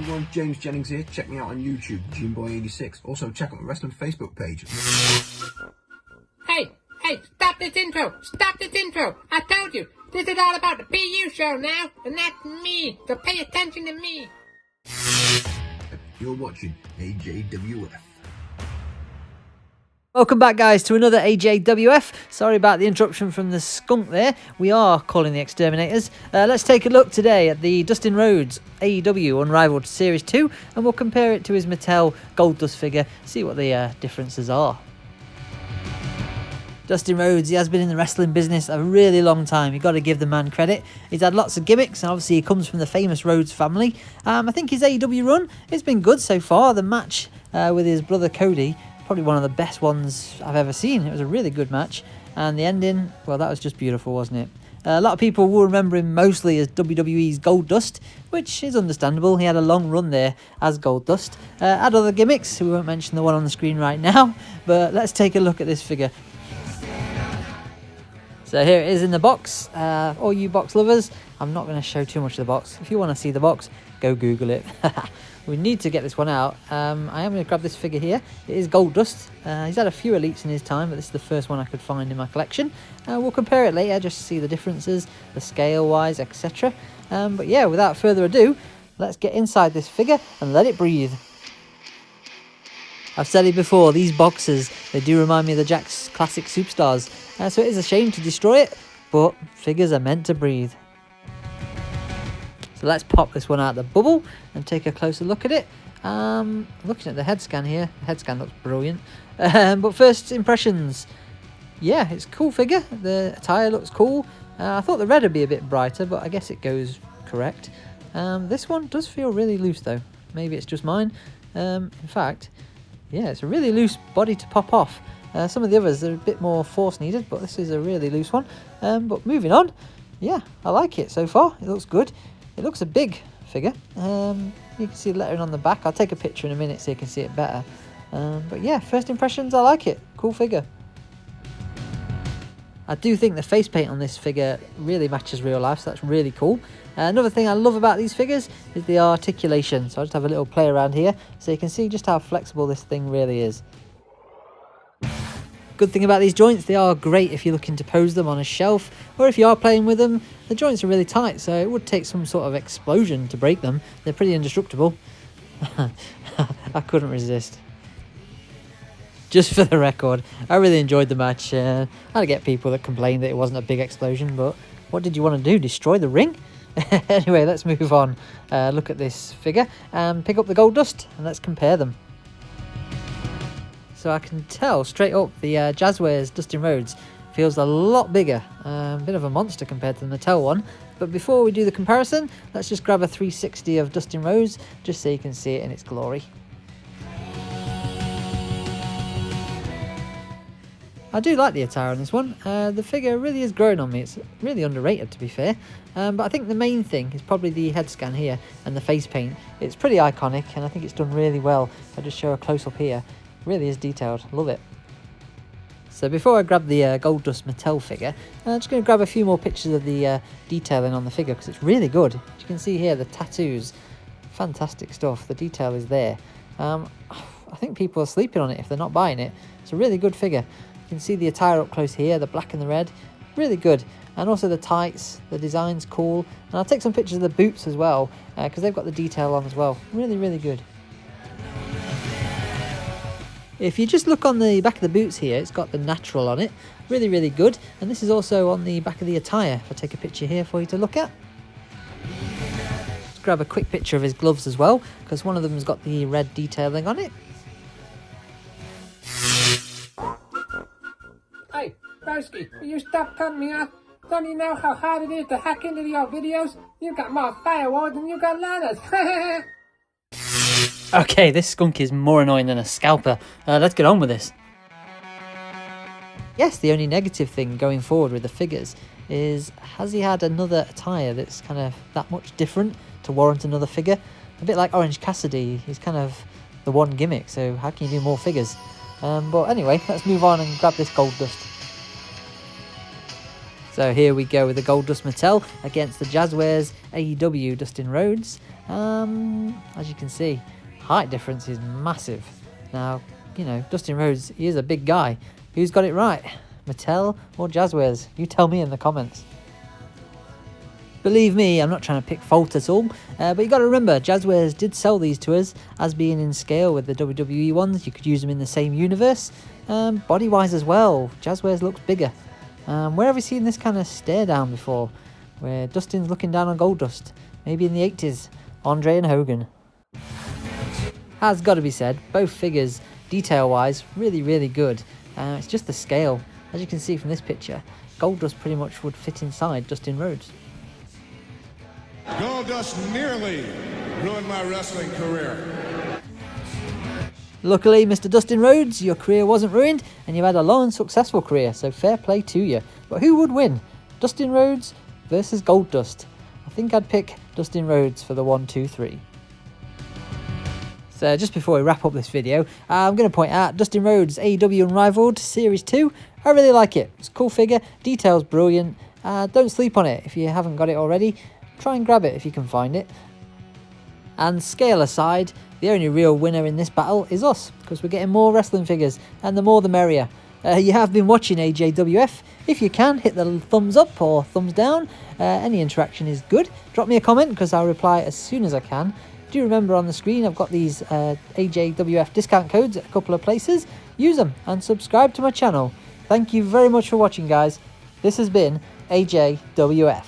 everyone, James Jennings here. Check me out on YouTube, JimBoy86. Also check out my wrestling Facebook page. Hey, stop this intro! Stop this intro! I told you, this is all about the PU show now, and that's me, so pay attention to me. You're watching AJWF. Welcome back, guys, to another AJWF. Sorry about the interruption from the skunk there. We are calling the exterminators. Let's take a look today at the Dustin Rhodes AEW Unrivaled Series 2, and we'll compare it to his Mattel Goldust figure, see what the differences are. Dustin Rhodes, he has been in the wrestling business a really long time. You've got to give the man credit. He's had lots of gimmicks, and obviously he comes from the famous Rhodes family. I think his AEW run has been good so far. The match with his brother Cody, probably one of the best ones I've ever seen. It was a really good match, and the ending, well, that was just beautiful, wasn't it? A lot of people will remember him mostly as WWE's Goldust, which is understandable. He had a long run there as Goldust. Had other gimmicks, we won't mention the one on the screen right now, but let's take a look at this figure. So here it is in the box. All you box lovers, I'm not going to show too much of the box. If you want to see the box, go Google it. We need to get this one out. I am going to grab this figure here. It is Goldust. He's had a few elites in his time, but this is the first one I could find in my collection. We'll compare it later just to see the differences, the scale-wise, etc. But yeah, without further ado, let's get inside this figure and let it breathe. I've said it before, these boxes, they do remind me of the Jakks Classic Superstars. So it is a shame to destroy it, but figures are meant to breathe. So let's pop this one out of the bubble and take a closer look at it. Looking at the head scan here, the head scan looks brilliant. But first impressions, yeah, it's a cool figure. The attire looks cool. I thought the red would be a bit brighter, but I guess it goes correct. This one does feel really loose though. Maybe it's just mine. In fact, yeah, it's a really loose body to pop off. Some of the others are a bit more force needed, but this is a really loose one. But moving on, yeah, I like it so far. It looks good. It looks a big figure. You can see the lettering on the back. I'll take a picture in a minute so you can see it better. But yeah, first impressions, I like it. Cool figure. I do think the face paint on this figure really matches real life, so that's really cool. Another thing I love about these figures is the articulation. So I'll just have a little play around here so you can see just how flexible this thing really is. Good thing about these joints, they are great if you're looking to pose them on a shelf, or if you are playing with them. The joints are really tight, so it would take some sort of explosion to break them. They're pretty indestructible. I couldn't resist. Just for the record, I really enjoyed the match. I get people that complain that it wasn't a big explosion, but what did you want to do? Destroy the ring? Anyway, let's move on. Look at this figure and pick up the Goldust, and let's compare them. So I can tell straight up the Jazzwares Dustin Rhodes feels a lot bigger, a bit of a monster compared to the Mattel one. But before we do the comparison, let's just grab a 360 of Dustin Rhodes just so you can see it in its glory. I do like the attire on this one. The figure really is growing on me. It's really underrated, to be fair. But I think the main thing is probably the head scan here and the face paint. It's pretty iconic, and I think it's done really well. I'll just show a close-up here. Really is detailed. Love it. So before I grab the Goldust Mattel figure, I'm just going to grab a few more pictures of the detailing on the figure because it's really good. As you can see here, the tattoos, fantastic stuff. The detail is there. I think people are sleeping on it if they're not buying it. It's a really good figure. You can see the attire up close here, the black and the red, really good. And also the tights, the design's cool. And I'll take some pictures of the boots as well because they've got the detail on as well. Really, really good. If you just look on the back of the boots here, it's got the natural on it. Really, really good. And this is also on the back of the attire. If I take a picture here for you to look at. Let's grab a quick picture of his gloves as well, because one of them's got the red detailing on it. Hey, Broski, will you stop cutting me off? Don't you know how hard it is to hack into your videos? You got more firewalls than you got ladders. Okay, this skunk is more annoying than a scalper. Let's get on with this. Yes, the only negative thing going forward with the figures is, has he had another attire that's kind of that much different to warrant another figure? A bit like Orange Cassidy, he's kind of the one gimmick, so how can you do more figures? But anyway, let's move on and grab this Goldust. So here we go with the Goldust Mattel against the Jazzwares AEW Dustin Rhodes. As you can see, height difference is massive. Now, you know, Dustin Rhodes, he is a big guy. Who's got it right? Mattel or Jazzwares? You tell me in the comments. Believe me, I'm not trying to pick fault at all, but you got to remember, Jazzwares did sell these to us as being in scale with the WWE ones. You could use them in the same universe. Body-wise as well, Jazzwares looks bigger. Where have we seen this kind of stare down before? Where Dustin's looking down on Goldust. Maybe in the 80s, Andre and Hogan. Has got to be said, both figures, detail-wise, really, really good. It's just the scale. As you can see from this picture, Goldust pretty much would fit inside Dustin Rhodes. Goldust nearly ruined my wrestling career. Luckily, Mr. Dustin Rhodes, your career wasn't ruined and you've had a long and successful career, so fair play to you. But who would win? Dustin Rhodes versus Goldust? I think I'd pick Dustin Rhodes for the 1, 2, 3. So just before we wrap up this video, I'm going to point out Dustin Rhodes AEW Unrivaled Series 2. I really like it. It's a cool figure, detail's brilliant. Don't sleep on it if you haven't got it already. Try and grab it if you can find it. And scale aside, the only real winner in this battle is us, because we're getting more wrestling figures, and the more the merrier. You have been watching AJWF. If you can, hit the thumbs up or thumbs down. Any interaction is good. Drop me a comment, because I'll reply as soon as I can. Do remember on the screen I've got these AJWF discount codes at a couple of places. Use them and subscribe to my channel. Thank you very much for watching, guys. This has been AJWF.